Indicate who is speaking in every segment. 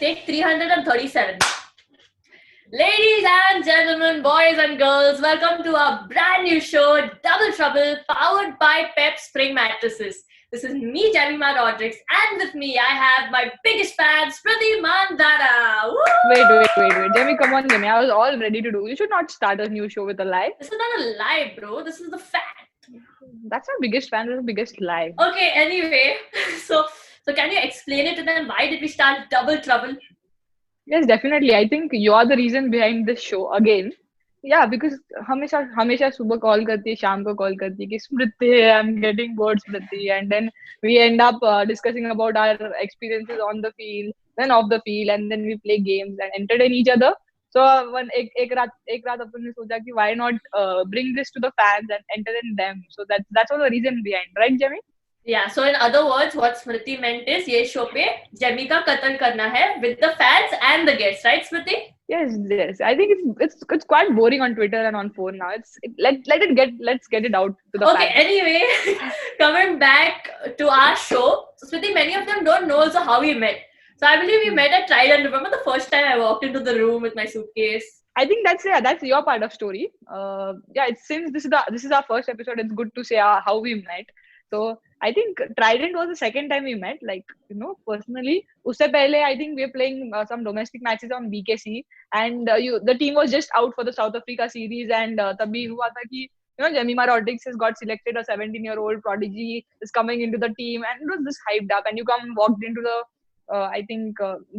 Speaker 1: take 337. Ladies and gentlemen, boys and girls, welcome to our brand new show, Double Trouble, powered by Pep Spring Mattresses. This is me, JemimahSardar, and with me I have my biggest fan, Smriti Jemimah.
Speaker 2: Wait. Jemmy, come on, Jemmy. I was all ready to do. You should not start a new show with a lie.
Speaker 1: This is not a lie, bro. This is the fact.
Speaker 2: That's not biggest fan, that's the biggest lie.
Speaker 1: Okay, anyway. So can you explain it to them? Why did we start Double Trouble?
Speaker 2: Yes, definitely. I think you are the reason behind this show again. Yeah, because हमेशा सुबह call करती है, शाम को call करती है कि Smriti, I'm getting bored, Smriti, and then we end up discussing about our experiences on the field, then off the field, and then we play games and entertain each other. So one एक रात अपन ने सोचा कि why not bring this to the fans and entertain them. So that's all the reason behind, right, Jemmy?
Speaker 1: Yeah, so in other words, what Smriti meant is ये show पे Jemmy का कत्ल करना है with the fans and the guests, right, Smriti?
Speaker 2: Yes. I think it's quite boring on Twitter and on phone now. Let's get it out to the fans.
Speaker 1: Okay, anyway, coming back to our show, so Smriti, many of them don't know also how we met. So I believe we met at Trial, and remember the first time I walked into the room with my suitcase?
Speaker 2: I think that's your part of story. Since this is our first episode, it's good to say how we met. So I think Trident was the second time we met. Like, personally, usse pehle I think we were playing some domestic matches on BKC, and the team was just out for the South Africa series, and tabhi hua tha ki JemimahSardar has got selected. A 17-year-old prodigy is coming into the team, and it was just hyped up. And you walked into the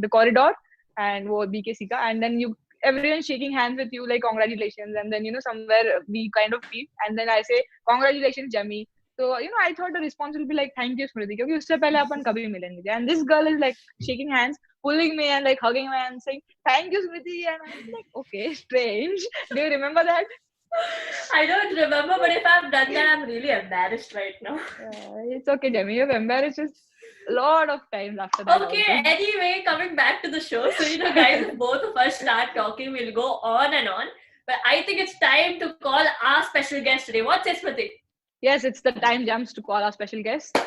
Speaker 2: the corridor and wo BKC ka, and then everyone's shaking hands with you like congratulations, and then somewhere we kind of meet, and then I say congratulations, Jemmy. So, I thought the response will be like, thank you, Smriti, because usse pehle apan kabhi milenge. And this girl is like shaking hands, pulling me and like hugging me and saying, thank you, Smriti. And I'm like, okay, strange. Do you remember that?
Speaker 1: I don't remember, but if I've done that, I'm really embarrassed right now.
Speaker 2: It's okay, Jemmy. You've embarrassed us a lot of times after that.
Speaker 1: Okay, anyway, coming back to the show. So, guys, if both of us start talking, we'll go on and on. But I think it's time to call our special guest today. What's it, Smriti?
Speaker 2: Yes, it's the time jumps to call our special guest.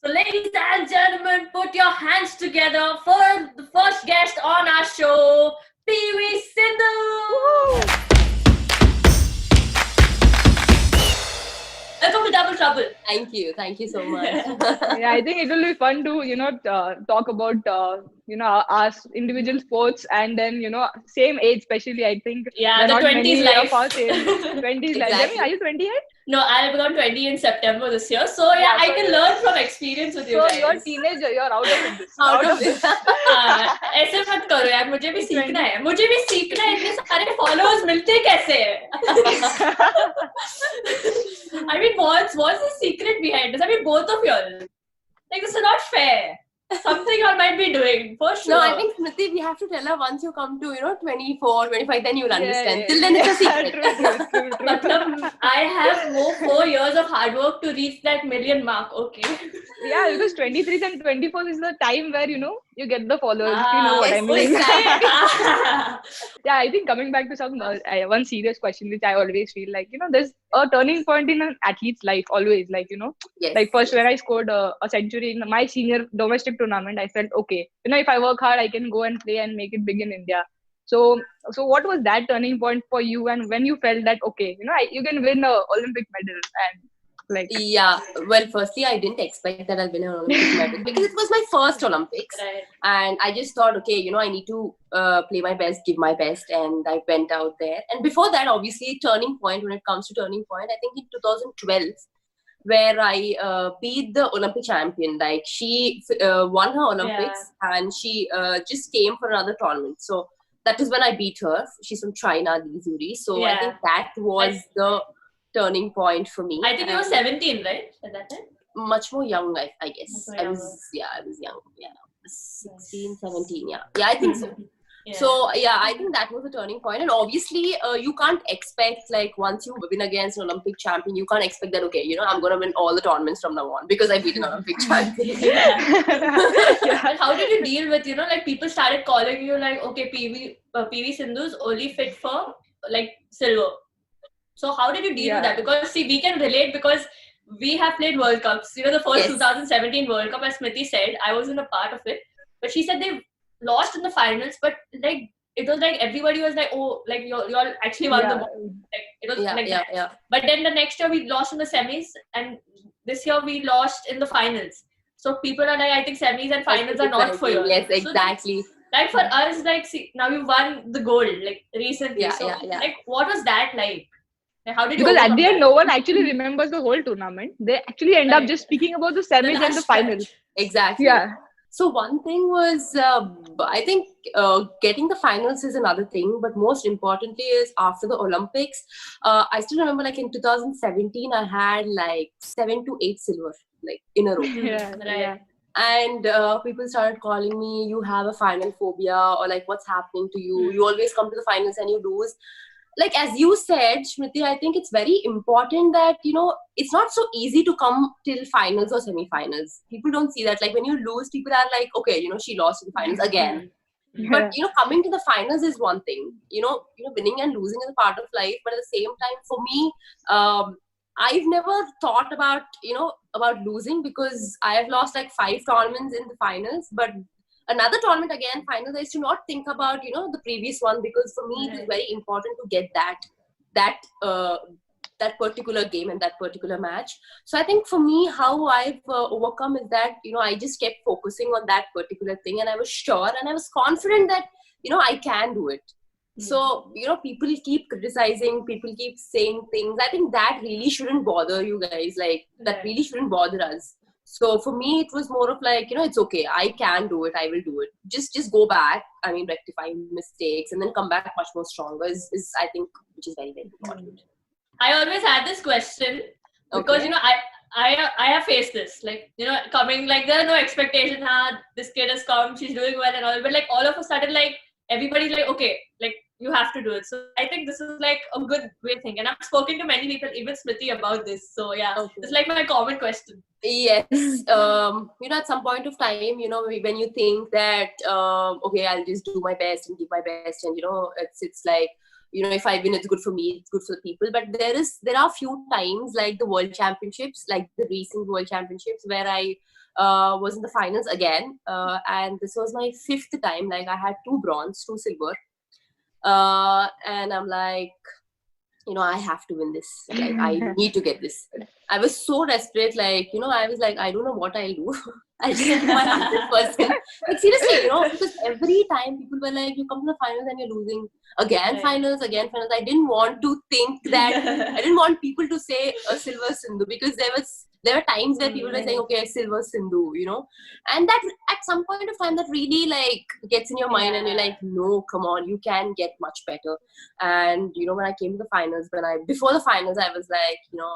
Speaker 1: So, ladies and gentlemen, put your hands together for the first guest on our show, Sindhu. Welcome to Double Trouble.
Speaker 3: Thank you so much.
Speaker 2: Yeah, I think it will be fun to talk about our individual sports, and then same age, especially I think.
Speaker 1: Yeah, the 20s life.
Speaker 2: 20s life. Jemmy, are you 28?
Speaker 1: No, I'll become 20 in September this year. So yeah, I can learn from experience with you guys.
Speaker 2: So you're a teenager, you're out of this.
Speaker 3: Out of this.
Speaker 1: ऐसे मत करो यार, मुझे भी सीखना है. इतने सारे followers मिलते कैसे हैं? I mean, what's the secret behind this? I mean, both of y'all. Like, this is not fair. Something y'all might be doing, for sure.
Speaker 3: No, I think, Smriti, we have to tell her once you come to, 24, 25, then you'll understand. Till then, it's a secret.
Speaker 1: True. I have 4 years of hard work to reach that million mark, okay?
Speaker 2: Yeah, because 23 and 24 is the time where, you get the followers, if you know what I mean. Yeah, I think coming back to some one serious question, which I always feel like, there's a turning point in an athlete's life, always, like,
Speaker 3: Yes.
Speaker 2: like first when I scored a century in my senior domestic tournament, I felt, okay, if I work hard, I can go and play and make it big in India. So what was that turning point for you, and when you felt that, okay, you can win an Olympic medal? And like,
Speaker 3: yeah, well, firstly, I didn't expect that I'll win an Olympic medal because it was my first Olympics.
Speaker 1: Right.
Speaker 3: And I just thought, okay, I need to play my best, give my best, and I went out there. And before that, obviously, turning point, when it comes to turning point, I think in 2012, where I beat the Olympic champion. Like, she won her Olympics, and she just came for another tournament. So that is when I beat her. She's from China, Zuri. So I think that was the turning point for me.
Speaker 1: I think you were 17, right? At that time?
Speaker 3: Much more young, I guess. I was young. Yeah. 16, 17, yeah. Yeah, I think so.
Speaker 1: Yeah.
Speaker 3: So, yeah, I think that was a turning point. And obviously, you can't expect, like, once you win against an Olympic champion, you can't expect that, okay, I'm going to win all the tournaments from now on because I beat an Olympic champion.
Speaker 1: But how did you deal with, like, people started calling you, like, okay, PV Sindhu's only fit for, like, silver. So how did you deal with that? Because, see, we can relate because we have played World Cups. The first 2017 World Cup, as Smriti said, I wasn't a part of it. But she said they lost in the finals, but like it was like everybody was like, oh, like you all actually won the ball. Like it was like that.
Speaker 3: Yeah.
Speaker 1: But then the next year we lost in the semis, and this year we lost in the finals. So people are like, I think semis and finals are not for you.
Speaker 3: Yes, exactly.
Speaker 1: So like for us, like, see, now you won the gold like recently. Like, what was that like? How did you
Speaker 2: because at the end,
Speaker 1: that?
Speaker 2: no one actually remembers the whole tournament. They actually end up just speaking about the semis and the finals.
Speaker 3: Exactly.
Speaker 2: Yeah.
Speaker 3: So one thing was, I think getting the finals is another thing, but most importantly is after the Olympics. I still remember, like in 2017, I had like 7 to 8 silver, like in a row.
Speaker 2: Yeah.
Speaker 3: And people started calling me, you have a final phobia, or like, what's happening to you? You always come to the finals and you lose. Like, as you said, Smriti, I think it's very important that, you know, it's not so easy to come till finals or semi-finals. People don't see that. Like, when you lose, people are like, okay, you know, she lost in the finals again. But, you know, coming to the finals is one thing. You know, winning and losing is a part of life. But at the same time, for me, I've never thought about, you know, about losing, because I have lost like 5 tournaments in the finals. But another tournament again, finals, I used to not think about, you know, the previous one, because for me it is very important to get that particular game and that particular match. So I think for me, how I've overcome is that, you know, I just kept focusing on that particular thing, and I was sure and I was confident that, you know, I can do it. So, you know, people keep criticizing, people keep saying things. I think that really shouldn't bother you guys. Like, that really shouldn't bother us. So for me, it was more of like, you know, it's okay. I can do it. I will do it. Just go back. I mean, rectify mistakes and then come back much more stronger is I think, which is very, very important.
Speaker 1: I always had this question because, you know, I have faced this. Like, you know, coming, like, there are no expectations. This kid has come, she's doing well and all. But like all of a sudden, like, everybody's like, okay, like, you have to do it. So I think this is like a good way to think. And I've spoken to many people, even Smriti, about this. So yeah, it's like my common question.
Speaker 3: Yes. You know, at some point of time, you know, when you think that, okay, I'll just do my best and give my best. And, you know, it's like, you know, if I win, it's good for me, it's good for the people. But there are few times, like the World Championships, like the recent World Championships, where I was in the finals again. And this was my 5th time. Like, I had 2 bronze, 2 silver. And I'm like, you know, I have to win this. Like, I need to get this. I was so desperate. Like, you know, I was like, I don't know what I'll do. I just do my 100%. Like, seriously, you know, because every time people were like, you come to the finals and you're losing. Again, finals. I didn't want to think that. I didn't want people to say a silver Sindhu, because there were times where people were saying, okay, silver Sindhu, you know, and that at some point of time that really like gets in your mind, and you're like, no, come on, you can get much better. And you know, when I came to the finals, before the finals, I was like, you know,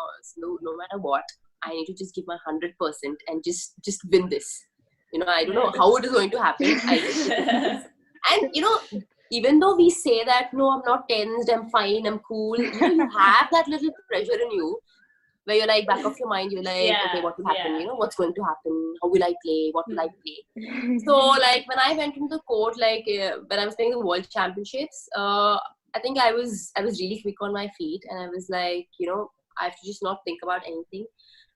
Speaker 3: no matter what, I need to just give my 100% and just win this. You know, I don't know how it is going to happen. And you know, even though we say that, no, I'm not tensed, I'm fine, I'm cool, you know, you have that little pressure in you, where you're like, back of your mind, you're like, okay, what will happen? You know, what's going to happen? How will I play? What will I play? So, like, when I went into the court, like, when I was playing the World Championships, I think I was really quick on my feet, and I was like, you know, I have to just not think about anything,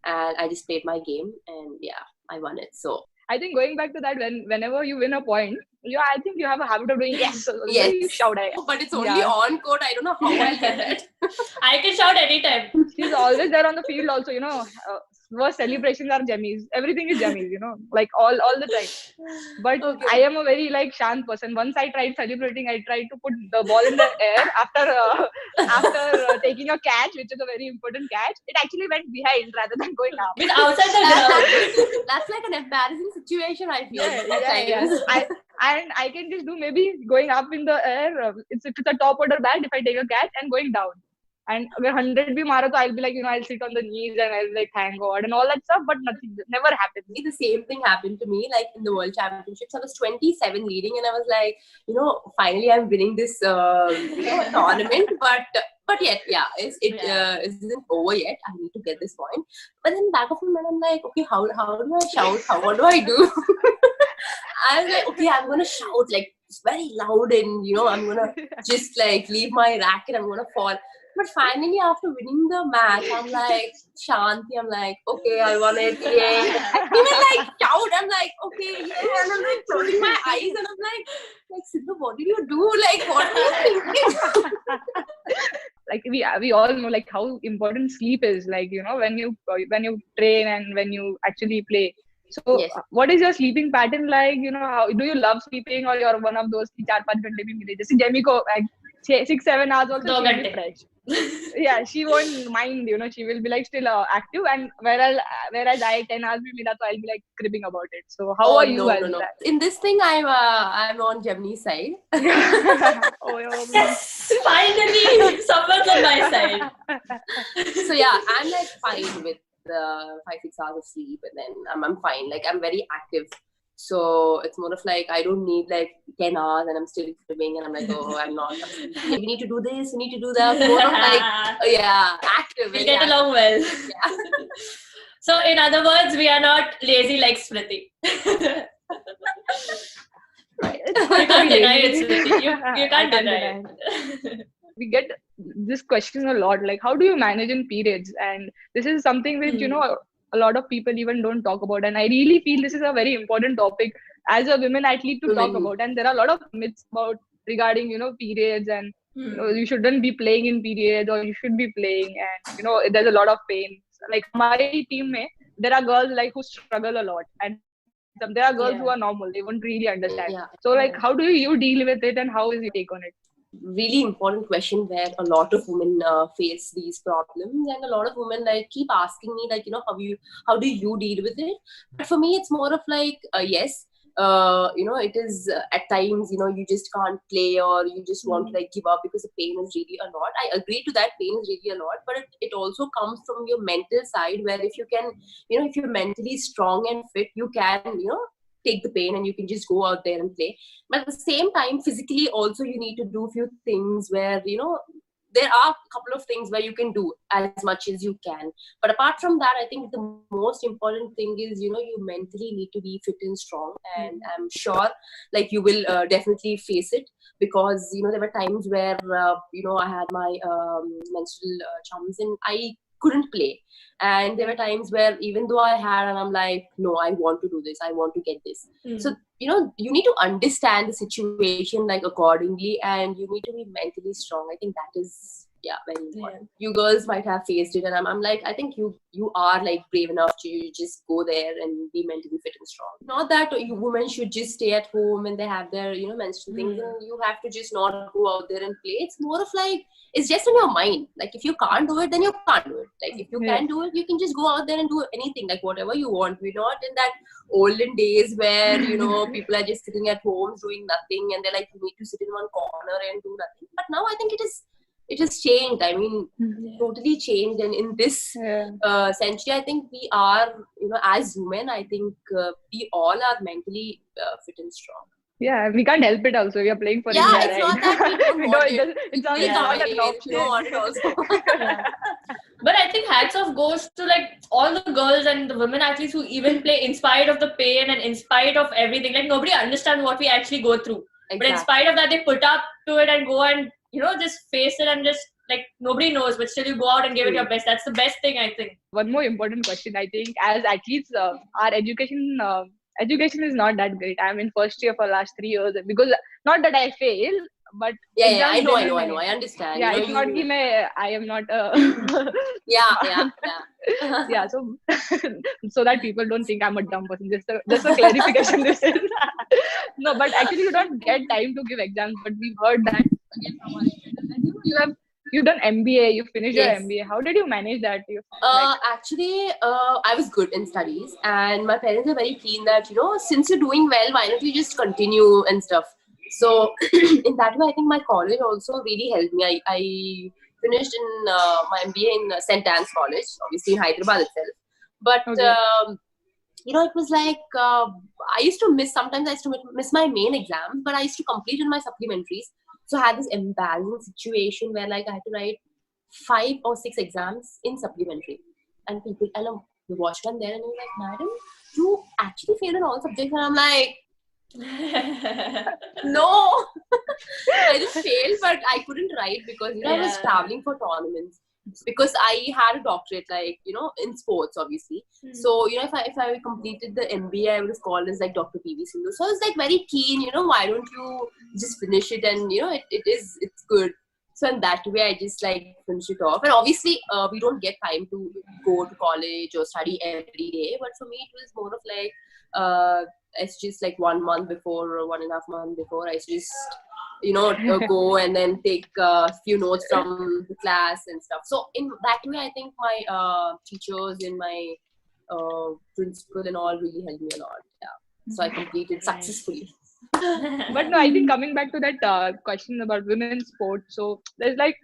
Speaker 3: and I just played my game, and yeah, I won it. So
Speaker 2: I think going back to that, whenever you win a point, I think you have a habit of doing yes.
Speaker 3: Yes.
Speaker 2: You shout.
Speaker 3: But it's only on court. I don't know how I get it.
Speaker 1: I can shout anytime.
Speaker 2: She's always there on the field also, you know. First celebrations are Jemmies. Everything is Jemmies, you know, like all the time. But I am a very like shant person. Once I tried celebrating, I tried to put the ball in the air after taking a catch, which is a very important catch. It actually went behind rather than going up.
Speaker 1: With outside the ground.
Speaker 3: That's like an embarrassing situation, I feel.
Speaker 2: Yes. I can just do maybe going up in the air. It's a top order bat if I take a catch, and going down. And when 100 be mara, I'll be like, you know, I'll sit on the knees and I'll be like, thank God and all that stuff, but nothing, never happened.
Speaker 3: The same thing happened to me, like in the World Championships. I was 27 leading, and I was like, you know, finally I'm winning this tournament, but yet, it isn't over yet. I need to get this point. But then back of my mind, I'm like, okay, how do I shout? What do I do? I was like, okay, I'm gonna shout like very loud, and you know, I'm gonna just like leave my racket. I'm gonna fall. But finally, after winning the match, I'm like, Shanti, I'm like, okay, I won it, yay. Even like shout, I'm like, okay, yeah. And I'm like closing my eyes and I'm like, Sindhu, what did you do? Like, what were you thinking?
Speaker 2: Like we all know like how important sleep is, like, you know, when you train and when you actually play. So
Speaker 3: Yes.
Speaker 2: what is your sleeping pattern like? You know, how do you love sleeping, or you're one of those ki 4-5 घंटे भी मिले? जैसे Jamie को like 6-7 hours also
Speaker 1: 2
Speaker 2: she will be
Speaker 1: घंटे.
Speaker 2: fresh. Yeah, she won't mind, you know, she will be like still active, and whereas I 10 hours bhi mila, so I'll be like cribbing about it. So how are you as
Speaker 3: No.
Speaker 2: that?
Speaker 3: In this thing, I'm on Gemini's side.
Speaker 2: Oh,
Speaker 1: Yes, finally, someone's on my side.
Speaker 3: So yeah, I'm like fine with 5-6 hours of sleep, and then I'm fine. Like I'm very active. So it's more of like I don't need like 10 hours and I'm still cribbing and I'm like, oh, I'm not. We need to do this, we need to do that. More of like, yeah, active.
Speaker 1: We'll
Speaker 3: very
Speaker 1: get
Speaker 3: active.
Speaker 1: along well.
Speaker 3: Yeah.
Speaker 1: So, in other words, we are not lazy like Smriti.
Speaker 3: Right.
Speaker 1: You can't deny it, Smriti. You
Speaker 2: I
Speaker 1: can't
Speaker 2: can't
Speaker 1: deny it.
Speaker 2: We get this question a lot, like how do you manage in periods? And this is something which, you know, a lot of people even don't talk about, and I really feel this is a very important topic as a women athlete to talk about. And there are a lot of myths about regarding, you know, periods, and you know, you shouldn't be playing in periods, or you should be playing, and you know, there's a lot of pain. Like my team mein, there are girls like who struggle a lot, and there are girls who are normal, they won't really understand. So like how do you deal with it, and how is your take on it?
Speaker 3: Really important question where a lot of women face these problems, and a lot of women like keep asking me like, you know, how do you deal with it? But for me it's more of like yes, you know, it is at times, you know, you just can't play, or you just want to like give up because the pain is really a lot. I agree to that, pain is really a lot, but it also comes from your mental side, where if you can, you know, if you're mentally strong and fit, you can, you know, take the pain and you can just go out there and play. But at the same time, physically also you need to do a few things where, you know, there are a couple of things where you can do as much as you can. But apart from that, I think the most important thing is, you know, you mentally need to be fit and strong. And I'm sure like you will definitely face it, because, you know, there were times where, you know, I had my menstrual chums and I couldn't play. And there were times where even though I had, and I'm like, no, I want to do this, I want to get this. So, you know, you need to understand the situation like accordingly, and you need to be mentally strong. I think that is very important. You girls might have faced it, and I'm like, I think you are like brave enough to just go there and be mentally fit and strong. Not that you women should just stay at home and they have their, you know, menstrual things and you have to just not go out there and play. It's more of like, it's just in your mind. Like if you can't do it, then you can't do it. Like if you can do it, you can just go out there and do anything, like whatever you want. We're not in that olden days where, you know, people are just sitting at home doing nothing, and they're like, you need to sit in one corner and do nothing. But now I think it has changed. I mean, totally changed. And in this century, I think we are, you know, as women, I think we all are mentally fit and strong.
Speaker 2: Yeah, we can't help it also. We are playing for India,
Speaker 3: it's
Speaker 2: right?
Speaker 3: not that we don't want it.
Speaker 2: It's not an option.
Speaker 3: We don't want it also.
Speaker 1: But I think hats off goes to like all the girls and the women athletes who even play in spite of the pain and in spite of everything. Like nobody understands what we actually go through. Exactly. But in spite of that, they put up to it and go and, you know, just face it, and just like nobody knows, but still you go out and give it your best. That's the best thing, I think.
Speaker 2: One more important question, I think, as athletes, our education is not that great. I'm in first year for last 3 years, because not that I fail, but
Speaker 3: I know, I understand.
Speaker 2: Yeah,
Speaker 3: you know,
Speaker 2: it's not I am not yeah, so that people don't think I'm a dumb person. Just a clarification this is. No, but actually you don't get time to give exams, but we've heard that again from our educators, that you've done MBA, you finished your MBA. How did you manage that?
Speaker 3: Actually, I was good in studies, and my parents are very keen that, you know, since you're doing well, why don't you just continue and stuff. So in that way, I think my college also really helped me. I finished in my MBA in St. Anne's College, obviously in Hyderabad itself. But you know, it was like I used to miss my main exams, but I used to complete in my supplementaries. So I had this embarrassing situation where like I had to write 5 or 6 exams in supplementary, and people, and the watchman there, and he was like, "Madam, you actually failed in all subjects," and I'm like, no. I didn't fail, but I couldn't write because I was traveling for tournaments. Because I had a doctorate, like, in sports, obviously. So, if I completed the MBA, I would have called as like Dr. PV Sindhu. So I was like very keen, why don't you just finish it? And, it's good. So in that way, I just like finish it off. And obviously, we don't get time to go to college or study every day. But for me, it was more of like, it's just like 1 month before or 1.5 months before, I just go and then take a few notes from the class and stuff. So in that way, I think my teachers and my principal and all really helped me a lot. Yeah. So I completed successfully.
Speaker 2: But no, I think coming back to that question about women's sport, so there's like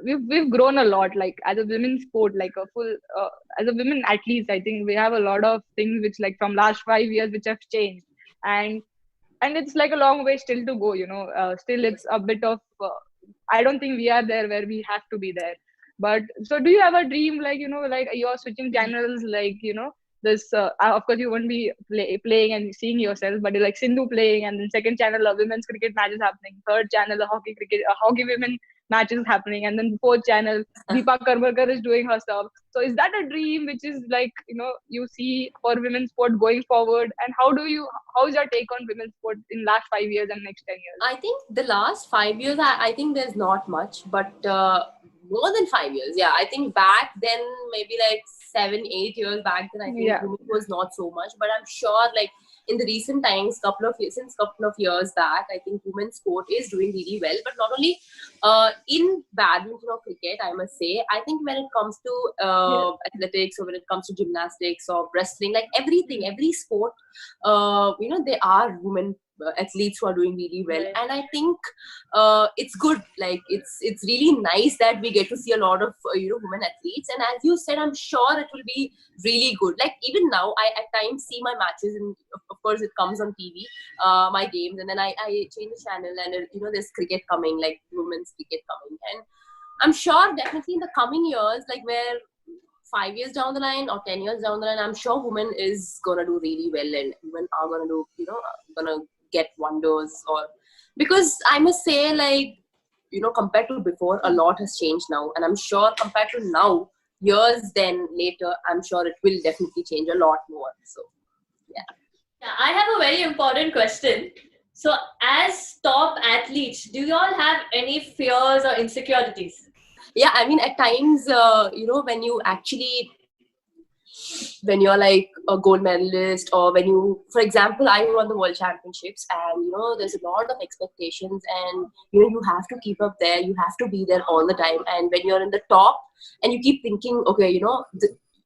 Speaker 2: we've grown a lot, like as a women's sport, like a full as a women athletes. I think we have a lot of things which like from last 5 years which have changed, and it's like a long way still to go. Still it's a bit of I don't think we are there where we have to be there. But so do you have a dream, like like you're switching channels, like this of course you won't be playing and seeing yourself, but like Sindhu playing, and then second channel a women's cricket matches happening, third channel a hockey women matches happening, and then fourth channel Deepa Karmakar is doing her stuff. So is that a dream which is like you see for women's sport going forward? And how is your take on women's sport in last 5 years and next 10 years?
Speaker 3: I think the last 5 years, I think there's not much, but more than 5 years. Yeah, I think back then, maybe like 7-8 years back then, I think women was not so much. But I'm sure, like in the recent times, since couple of years back, I think women's sport is doing really well. But not only in badminton or cricket, I must say, I think when it comes to athletics, or when it comes to gymnastics or wrestling, like everything, every sport, there are women athletes who are doing really well.
Speaker 1: Right.
Speaker 3: And I think it's good, like it's really nice that we get to see a lot of women athletes. And as you said, I'm sure it will be really good. Like even now, I at times see my matches, and of course it comes on TV, my games, and then I change the channel, and there's cricket coming, like women's cricket coming. And I'm sure definitely in the coming years, like where 5 years down the line or 10 years down the line, I'm sure women is gonna do really well, and women are gonna do, gonna get wonders. Or because I must say, like, compared to before, a lot has changed now, and I'm sure compared to now, years then later, I'm sure it will definitely change a lot more. So
Speaker 1: Yeah, I have a very important question. So as top athletes, do you all have any fears or insecurities?
Speaker 3: yeah, I mean, at times, when you're like a gold medalist, or when for example, I won the world championships, and there's a lot of expectations, and you have to keep up there, you have to be there all the time. And when you're in the top, and you keep thinking, okay,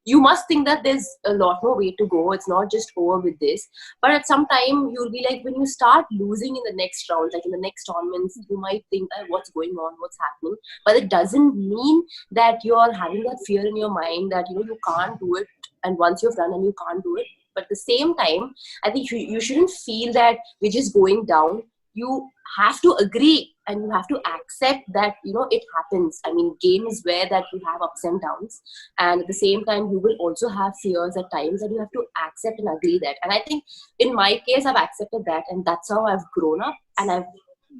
Speaker 3: you must think that there's a lot more way to go, it's not just over with this. But at some time, you'll be like, when you start losing in the next round, like in the next tournaments, you might think, what's going on, what's happening. But it doesn't mean that you're having that fear in your mind that you can't do it, and once you've done and you can't do it. But at the same time, I think you shouldn't feel that we're just going down. You have to agree, and you have to accept that it happens. I mean, game is where that you have ups and downs, and at the same time you will also have fears at times, and you have to accept and agree that. And I think in my case, I've accepted that, and that's how I've grown up, and I've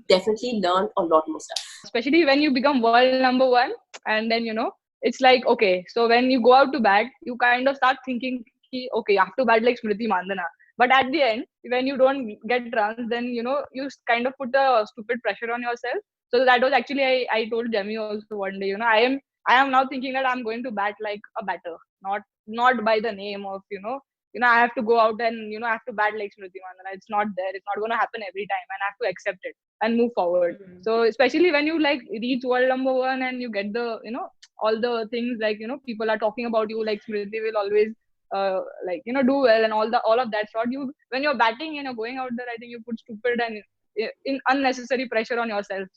Speaker 3: definitely learned a lot more stuff.
Speaker 2: Especially when you become world number one, and then it's like, okay, so when you go out to bat, you kind of start thinking, okay, you have to bat like Smriti Mandana. But at the end, when you don't get runs, then you kind of put a stupid pressure on yourself. So that was actually, I told Jemmy also one day, I am now thinking that I'm going to bat like a batter, not by the name of I have to go out and I have to bat like Smriti Mandana. It's not there. It's not going to happen every time, and I have to accept it and move forward. So especially when you like reach world number one, and you get the all the things, like people are talking about you, like Smriti will always do well, and all of that sort. When you're batting and you're going out there, I think you put stupid and in unnecessary pressure on yourself.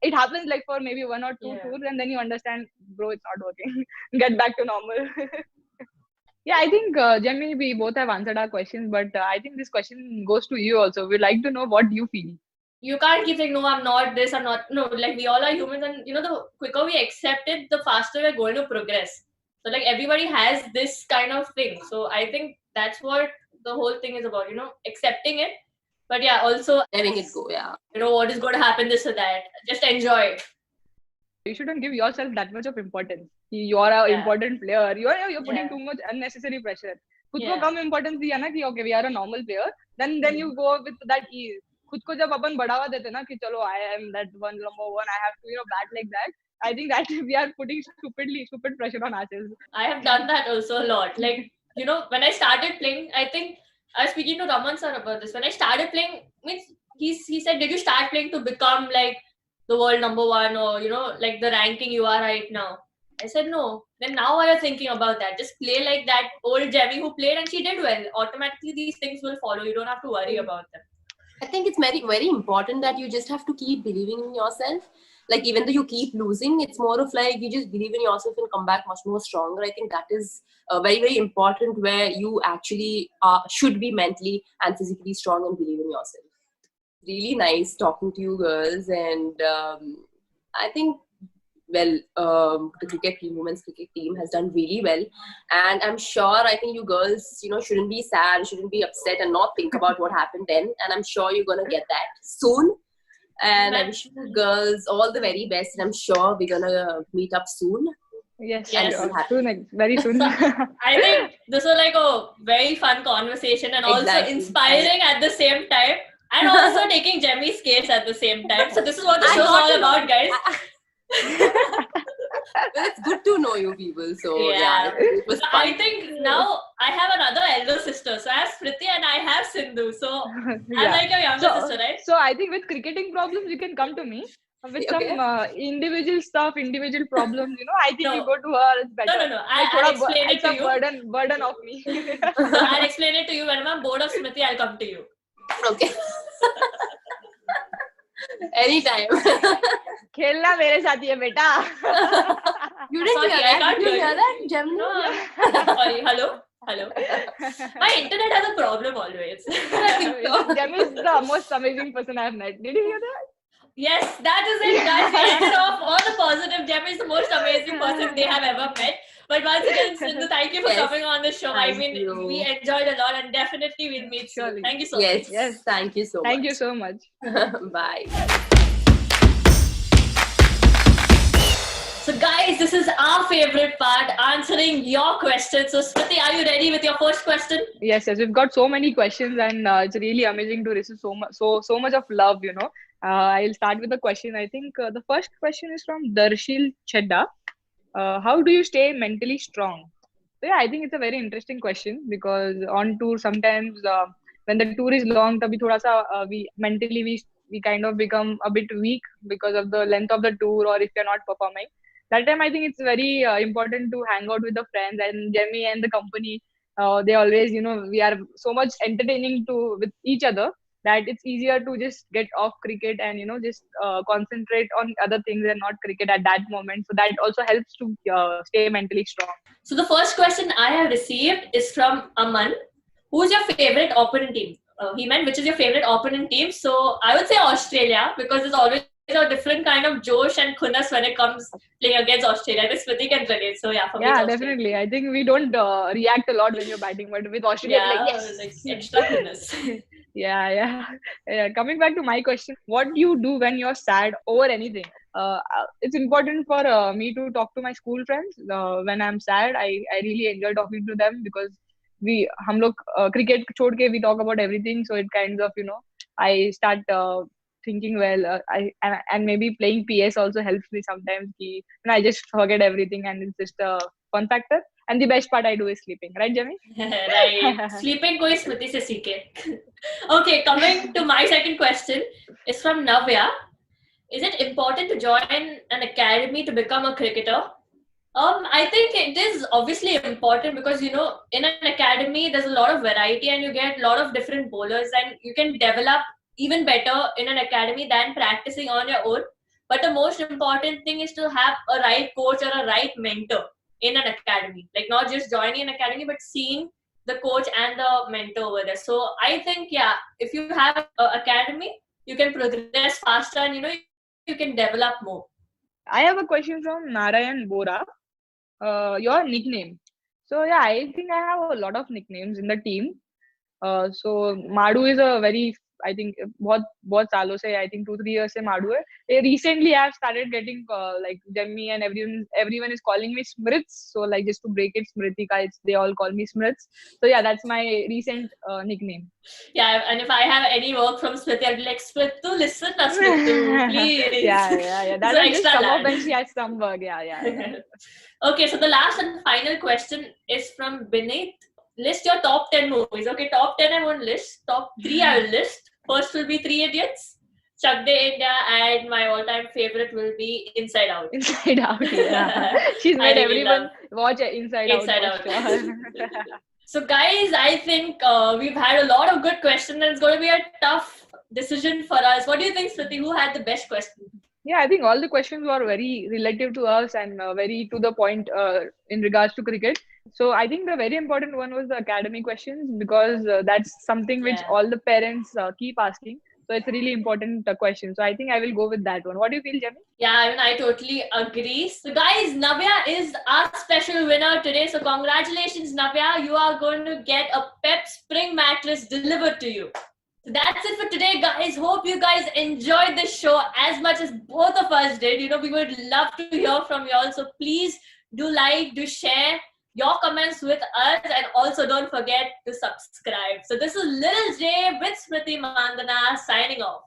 Speaker 2: It happens like for maybe 1 or 2 tours, and then you understand, bro, it's not working. Get back to normal. Yeah, I think Jemmy, we both have answered our questions, but I think this question goes to you also. We'd like to know what you feel.
Speaker 1: You can't keep saying, no, I'm not this, I'm not. No, like we all are humans, and the quicker we accept it, the faster we're going to progress. So like everybody has this kind of thing. So I think that's what the whole thing is about, accepting it. But yeah, also,
Speaker 3: letting it go. Yeah.
Speaker 1: what is going to happen, this or that. Just enjoy it.
Speaker 2: You shouldn't give yourself that much of importance. You are an important player. You're putting too much unnecessary pressure. खुद को कम importance दिया ना कि okay, we are a normal player. Then you go with that ease. खुद को जब अपन बढ़ावा देते ना कि चलो I am that one number one, I have to bat like that. I think that we are putting stupid pressure on ourselves.
Speaker 1: I have done that also a lot. Like, when I started playing, I think I was speaking to Raman sir about this. When I started playing, he said, did you start playing to become like the world number one, or like the ranking you are right now? I said no. Then now I was thinking about that. Just play like that old Jemmy who played and she did well. Automatically these things will follow. You don't have to worry about them.
Speaker 3: I think it's very, very important that you just have to keep believing in yourself. Like, even though you keep losing, it's more of like you just believe in yourself and come back much more stronger. I think that is very, very important, where you actually should be mentally and physically strong and believe in yourself. Really nice talking to you girls, and I think, well, the women's cricket team has done really well, and I'm sure, I think you girls, shouldn't be sad, shouldn't be upset, and not think about what happened then. And I'm sure you're gonna get that soon. And I wish you girls all the very best, and I'm sure we're gonna meet up soon.
Speaker 2: Yes. Soon, very soon.
Speaker 1: I think this was like a very fun conversation, and also inspiring at the same time, and also taking Jemmy's case at the same time. So this is what the show is all about, guys.
Speaker 3: Well, it's good to know you people. So yeah, it was fun.
Speaker 1: I think now I have another elder sister. So I have Smriti and I have Sindhu. So I'm like your younger sister, right?
Speaker 2: So I think with cricketing problems, you can come to me. With some individual stuff, individual problems, I think you go to her. It's better.
Speaker 1: No. I'll explain it to you.
Speaker 2: Burden of me.
Speaker 1: I'll explain it to you. Whenever I'm bored of Smriti, I'll come to you.
Speaker 3: Okay. Anytime.
Speaker 2: खेलना मेरे साथ ही है बेटा.
Speaker 3: You didn't hear that? Jemimah?
Speaker 1: Sorry. Hello. My internet has a problem always.
Speaker 2: Jemimah is the most amazing person I've met. Did you hear that?
Speaker 1: Yes, that is it, guys. We ended off all the positive. Jemimah is the most amazing person they have ever met. But once again, Sindhu, thank you for coming on the show. I mean, we enjoyed a lot, and definitely we'll meet soon. Thank you so much.
Speaker 3: Yes, thank you so much.
Speaker 2: Thank you so much.
Speaker 3: Bye.
Speaker 1: So guys, this is our favorite part, answering your questions. So Smriti, are you ready with your first question?
Speaker 2: Yes, we've got so many questions, and it's really amazing to receive so much of love, I'll start with the question. I think the first question is from Darshil Chedda. How do you stay mentally strong? So yeah, I think it's a very interesting question, because on tour sometimes when the tour is long, tabhi thoda sa we mentally kind of become a bit weak because of the length of the tour, or if you're not performing. That time I think it's very important to hang out with the friends, and Jemmy and the company. They always, we are so much entertaining with each other, that it's easier to just get off cricket and just concentrate on other things and not cricket at that moment. So that also helps to stay mentally strong.
Speaker 1: So the first question I have received is from Aman. Who's your favorite opponent team? He meant which is your favorite opponent team. So I would say Australia, because there's always a different kind of josh and khunas when it comes playing against Australia. This Smriti can relate. So yeah, for me,
Speaker 2: yeah, definitely. I think we don't react a lot when you're batting, but with Australia,
Speaker 1: like extra khunas.
Speaker 2: Yeah. Coming back to my question, what do you do when you're sad over anything? It's important for me to talk to my school friends when I'm sad. I really enjoy talking to them, because हम लोग cricket छोड़ के we talk about everything. So it kind of I start thinking, well, and maybe playing PS also helps me sometimes. I just forget everything, and it's just a fun factor. And the best part I do is sleeping, right, Jemmy?
Speaker 1: Right. Sleeping koi Smriti se seekhe. Okay, coming to my second question is from Navya. Is it important to join an academy to become a cricketer? I think it is obviously important, because in an academy there's a lot of variety, and you get a lot of different bowlers, and you can develop even better in an academy than practicing on your own. But the most important thing is to have a right coach or a right mentor in an academy. Like, not just joining an academy, but seeing the coach and the mentor over there. So I think, yeah, if you have an academy, you can progress faster, and you can develop more.
Speaker 2: I have a question from Narayan Bora. Your nickname. So yeah, I think I have a lot of nicknames in the team. So Madu is a very I think बहुत सालों से, I think 2-3 years से मारू है. Recently I have started getting like Jemmy, and everyone is calling me Smrits. So like just to break it, Smritika, they all call me Smrits. So yeah, that's my recent nickname.
Speaker 1: Yeah, and if I have any work from Smriti, I'll be like, Smritu, listen to Smritu, please.
Speaker 2: Yeah. That will just come up when she has some work. Yeah.
Speaker 1: Okay, so the last and final question is from Beneath. List your top 10 movies. Okay, top 10 I won't list. Top 3 I will list. First will be Three Idiots, Chak De India, and my all-time favorite will be Inside Out.
Speaker 2: Inside Out, yeah. She's made
Speaker 1: really
Speaker 2: everyone watch Inside Out.
Speaker 1: Sure. So guys, I think we've had a lot of good questions, and it's going to be a tough decision for us. What do you think, Smriti? Who had the best question?
Speaker 2: Yeah, I think all the questions were very relative to us and very to the point in regards to cricket. So I think the very important one was the academy questions, because that's something which all the parents keep asking. So it's a really important question. So I think I will go with that one. What do you feel, Jemmy?
Speaker 1: Yeah, I mean, I totally agree. So guys, Navya is our special winner today. So congratulations, Navya. You are going to get a Pep Spring mattress delivered to you. So that's it for today, guys. Hope you guys enjoyed this show as much as both of us did. You know, we would love to hear from you all. So please do like, do share your comments with us, and also don't forget to subscribe. So this is Little J with Smriti Mandana signing off.